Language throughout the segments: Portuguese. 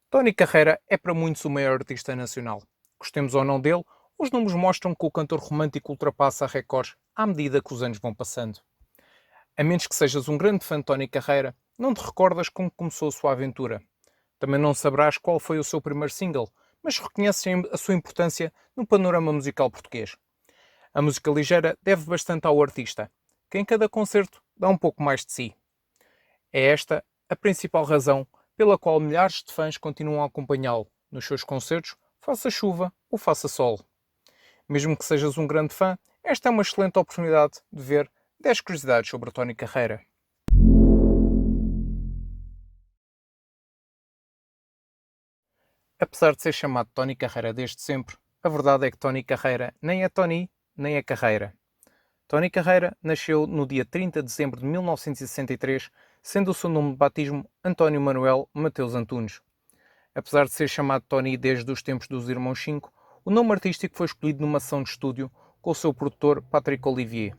Tony Carreira é para muitos o maior artista nacional. Gostemos ou não dele, os números mostram que o cantor romântico ultrapassa recordes à medida que os anos vão passando. A menos que sejas um grande fã de Tony Carreira, não te recordas como começou a sua aventura. Também não saberás qual foi o seu primeiro single, mas reconheces a sua importância no panorama musical português. A música ligeira deve bastante ao artista, que em cada concerto dá um pouco mais de si. É esta a principal razão pela qual milhares de fãs continuam a acompanhá-lo nos seus concertos, faça chuva ou faça sol. Mesmo que sejas um grande fã, esta é uma excelente oportunidade de ver 10 curiosidades sobre Tony Carreira. Apesar de ser chamado Tony Carreira desde sempre, a verdade é que Tony Carreira nem é Tony, nem é Carreira. Tony Carreira nasceu no dia 30 de dezembro de 1963, sendo o seu nome de batismo António Manuel Mateus Antunes. Apesar de ser chamado Tony desde os tempos dos Irmãos 5, o nome artístico foi escolhido numa sessão de estúdio com o seu produtor Patrick Olivier.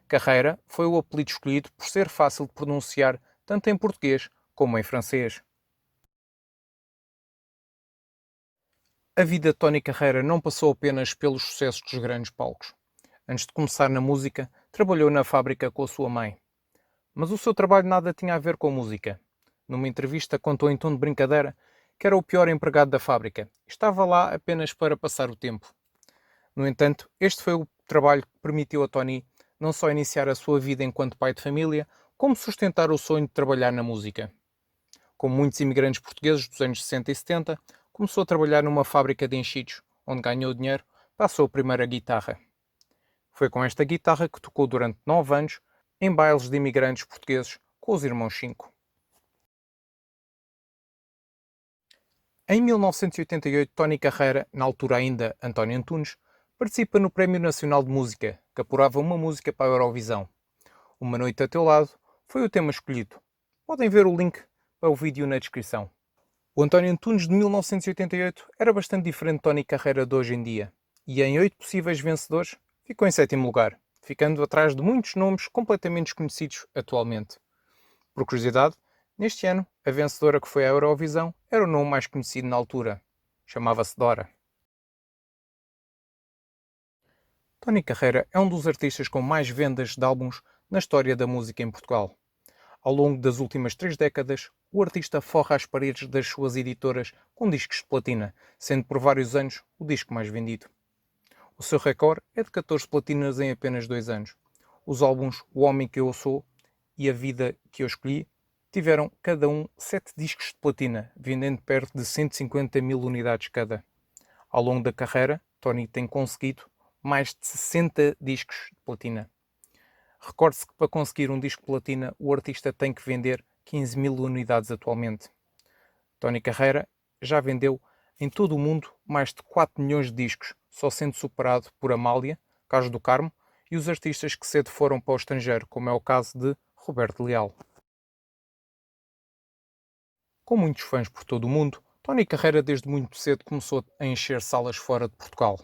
Carreira foi o apelido escolhido por ser fácil de pronunciar tanto em português como em francês. A vida de Tony Carreira não passou apenas pelos sucessos dos grandes palcos. Antes de começar na música, trabalhou na fábrica com a sua mãe. Mas o seu trabalho nada tinha a ver com música. Numa entrevista contou em tom de brincadeira que era o pior empregado da fábrica. Estava lá apenas para passar o tempo. No entanto, este foi o trabalho que permitiu a Tony não só iniciar a sua vida enquanto pai de família, como sustentar o sonho de trabalhar na música. Como muitos imigrantes portugueses dos anos 60 e 70, começou a trabalhar numa fábrica de enchidos, onde ganhou dinheiro para a sua primeira guitarra. Foi com esta guitarra que tocou durante 9 anos em bailes de imigrantes portugueses com os Irmãos 5. Em 1988, Tony Carreira, na altura ainda António Antunes, participa no Prémio Nacional de Música, que apurava uma música para a Eurovisão. Uma Noite a Teu Lado foi o tema escolhido. Podem ver o link para o vídeo na descrição. O António Antunes de 1988 era bastante diferente de Tony Carreira de hoje em dia, e em 8 possíveis vencedores ficou em 7º lugar, ficando atrás de muitos nomes completamente desconhecidos atualmente. Por curiosidade, neste ano, a vencedora que foi à Eurovisão era o nome mais conhecido na altura. Chamava-se Dora. Tony Carreira é um dos artistas com mais vendas de álbuns na história da música em Portugal. Ao longo das últimas 3 décadas, o artista forra as paredes das suas editoras com discos de platina, sendo por vários anos o disco mais vendido. O seu recorde é de 14 platinas em apenas 2 anos. Os álbuns O Homem que Eu Sou e A Vida que Eu Escolhi tiveram cada um 7 discos de platina, vendendo perto de 150 mil unidades cada. Ao longo da carreira, Tony tem conseguido mais de 60 discos de platina. Recorde-se que para conseguir um disco de platina, o artista tem que vender 15 mil unidades atualmente. Tony Carreira já vendeu em todo o mundo mais de 4 milhões de discos, só sendo superado por Amália, Carlos do Carmo e os artistas que cedo foram para o estrangeiro, como é o caso de Roberto Leal. Com muitos fãs por todo o mundo, Tony Carreira desde muito cedo começou a encher salas fora de Portugal.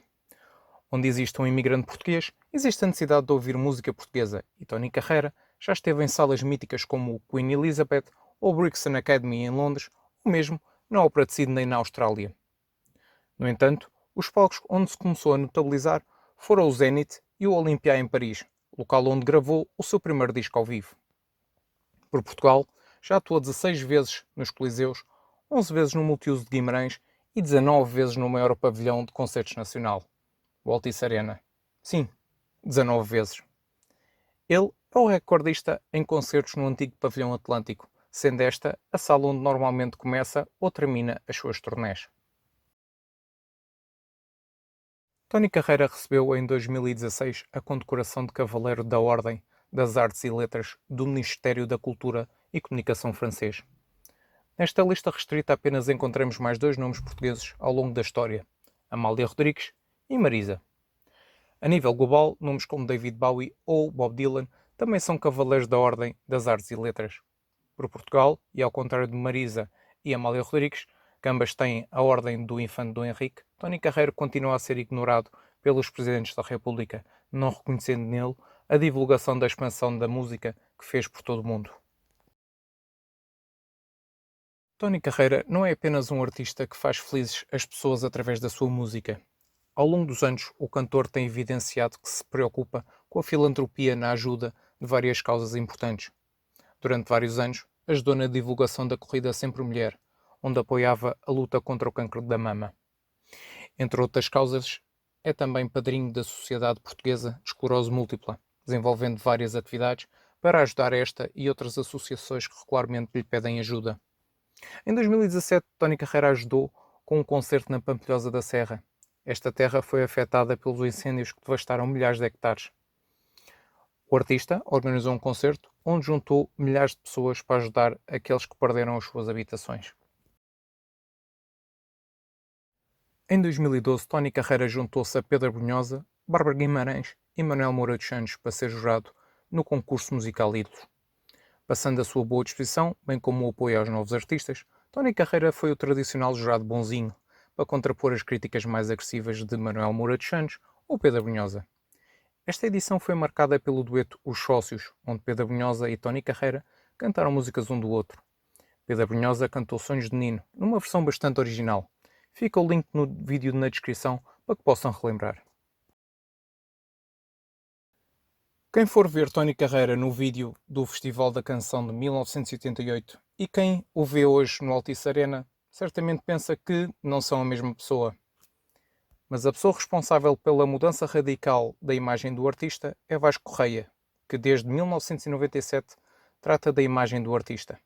Onde existe um imigrante português, existe a necessidade de ouvir música portuguesa, e Tony Carreira já esteve em salas míticas como o Queen Elizabeth ou o Brixton Academy em Londres, ou mesmo na Ópera de Sydney na Austrália. No entanto, os palcos onde se começou a notabilizar foram o Zenith e o Olympia em Paris, local onde gravou o seu primeiro disco ao vivo. Por Portugal, já atuou 16 vezes nos Coliseus, 11 vezes no Multiuso de Guimarães e 19 vezes no maior pavilhão de concertos nacional, o Altice Arena. Sim, 19 vezes. Ele é o recordista em concertos no antigo pavilhão Atlântico, sendo esta a sala onde normalmente começa ou termina as suas turnés. Tony Carreira recebeu em 2016 a condecoração de Cavaleiro da Ordem das Artes e Letras do Ministério da Cultura e Comunicação francês. Nesta lista restrita apenas encontramos mais 2 nomes portugueses ao longo da história, Amália Rodrigues e Marisa. A nível global, nomes como David Bowie ou Bob Dylan também são Cavaleiros da Ordem das Artes e Letras. Por Portugal, e ao contrário de Marisa e Amália Rodrigues, que ambas têm a Ordem do Infante Dom Henrique, Tony Carreira continua a ser ignorado pelos Presidentes da República, não reconhecendo nele a divulgação da expansão da música que fez por todo o mundo. Tony Carreira não é apenas um artista que faz felizes as pessoas através da sua música. Ao longo dos anos, o cantor tem evidenciado que se preocupa com a filantropia na ajuda de várias causas importantes. Durante vários anos, ajudou na divulgação da corrida Sempre Mulher, onde apoiava a luta contra o cancro da mama. Entre outras causas, é também padrinho da Sociedade Portuguesa de Esclerose Múltipla, desenvolvendo várias atividades para ajudar esta e outras associações que regularmente lhe pedem ajuda. Em 2017, Tony Carreira ajudou com um concerto na Pampilhosa da Serra. Esta terra foi afetada pelos incêndios que devastaram milhares de hectares. O artista organizou um concerto onde juntou milhares de pessoas para ajudar aqueles que perderam as suas habitações. Em 2012, Tony Carreira juntou-se a Pedro Brunhosa, Bárbara Guimarães e Manuel Moura dos Santos para ser jurado no concurso musical Ídolos. Passando a sua boa disposição, bem como o apoio aos novos artistas, Tony Carreira foi o tradicional jurado bonzinho, para contrapor as críticas mais agressivas de Manuel Moura dos Santos ou Pedro Brunhosa. Esta edição foi marcada pelo dueto Os Sócios, onde Pedro Brunhosa e Tony Carreira cantaram músicas um do outro. Pedro Brunhosa cantou Sonhos de Nino, numa versão bastante original. Fica o link no vídeo na descrição para que possam relembrar. Quem for ver Tony Carreira no vídeo do Festival da Canção de 1988 e quem o vê hoje no Altice Arena, certamente pensa que não são a mesma pessoa. Mas a pessoa responsável pela mudança radical da imagem do artista é Vasco Correia, que desde 1997 trata da imagem do artista.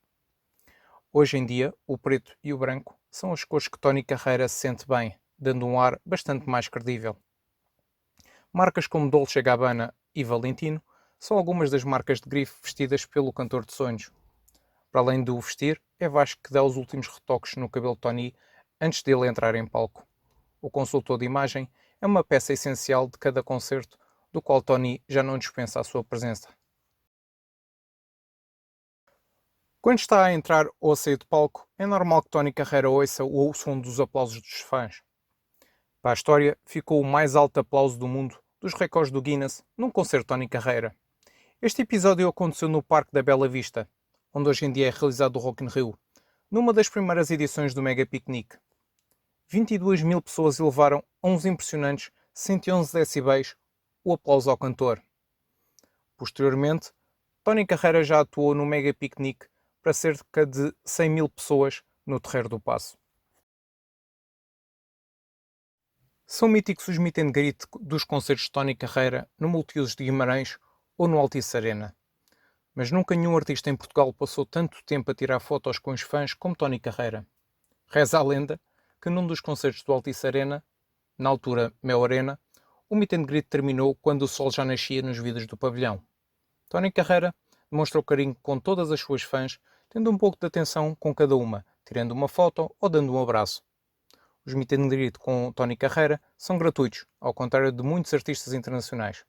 Hoje em dia, o preto e o branco são as cores que Tony Carreira se sente bem, dando um ar bastante mais credível. Marcas como Dolce & Gabbana e Valentino são algumas das marcas de grife vestidas pelo cantor de sonhos. Para além do vestir, é Vasco que dá os últimos retoques no cabelo de Tony antes dele entrar em palco. O consultor de imagem é uma peça essencial de cada concerto, do qual Tony já não dispensa a sua presença. Quando está a entrar ou a sair de palco, é normal que Tony Carreira ouça o som dos aplausos dos fãs. Para a história, ficou o mais alto aplauso do mundo dos recordes do Guinness num concerto de Tony Carreira. Este episódio aconteceu no Parque da Bela Vista, onde hoje em dia é realizado o Rock in Rio, numa das primeiras edições do Mega Picnic. 22 mil pessoas elevaram a uns impressionantes 111 decibéis o aplauso ao cantor. Posteriormente, Tony Carreira já atuou no Mega Picnic para cerca de 100 mil pessoas no Terreiro do Paço. São míticos os meet and greet dos concertos de Tony Carreira no Multiusos de Guimarães ou no Altice Arena. Mas nunca nenhum artista em Portugal passou tanto tempo a tirar fotos com os fãs como Tony Carreira. Reza a lenda que num dos concertos do Altice Arena, na altura Mel Arena, o meet and greet terminou quando o sol já nascia nos vidros do pavilhão. Tony Carreira demonstrou carinho com todas as suas fãs, tendo um pouco de atenção com cada uma, tirando uma foto ou dando um abraço. Os meet and greet com Tony Carreira são gratuitos, ao contrário de muitos artistas internacionais.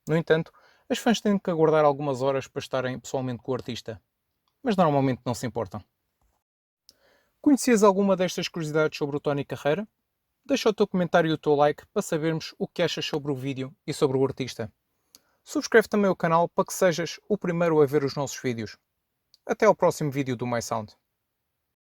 No entanto, as fãs têm que aguardar algumas horas para estarem pessoalmente com o artista. Mas normalmente não se importam. Conhecias alguma destas curiosidades sobre o Tony Carreira? Deixa o teu comentário e o teu like para sabermos o que achas sobre o vídeo e sobre o artista. Subscreve também o canal para que sejas o primeiro a ver os nossos vídeos. Até ao próximo vídeo do MySound.